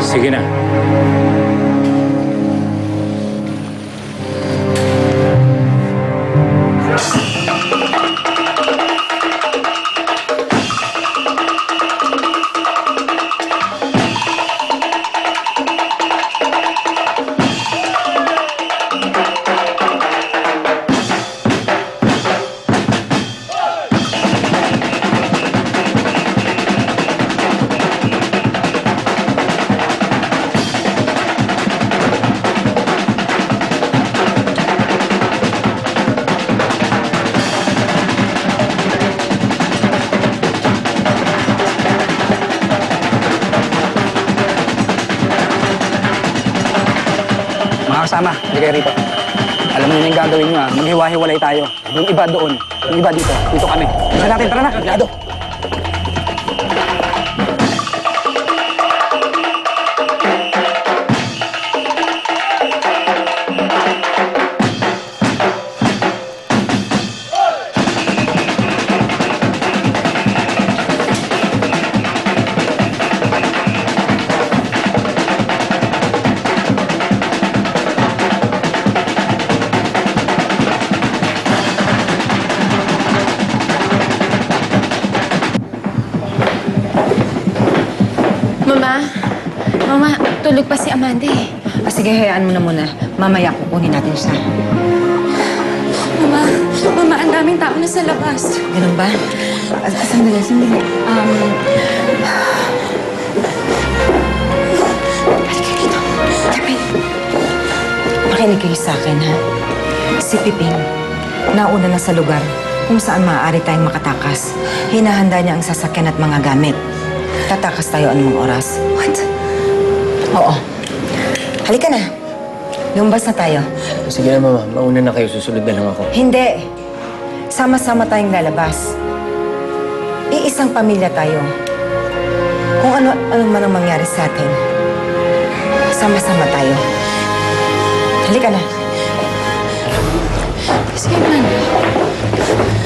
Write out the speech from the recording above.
Sige na. Kasama, hindi kayo rito. Alam niyo na yung gagawin niyo, ha? Maghiwa-hiwalay tayo. Yung iba doon, yung iba dito. Dito kami. Tara natin, tara na. Yado. Mama, tulog pa si Amanda eh. Sige, hayaan mo na muna. Mamaya kukunin natin siya. Mama, ang daming tao na sa labas. Ganun ba? Sandali. Halika rito. Makinig kayo sa akin, ha? Si Piping, nauna na sa lugar kung saan maaari tayong makatakas. Hinahanda niya ang sasakyan at mga gamit. Tatakas tayo anumang oras. What? Oo. Halika na. Lumbas na tayo. Sige na, Mama. Mauna na kayo. Susunod na lang ako. Hindi. Sama-sama tayong lalabas. Iisang pamilya tayo. Kung ano man ang mangyari sa atin, sama-sama tayo. Halika na. Sige, Amanda.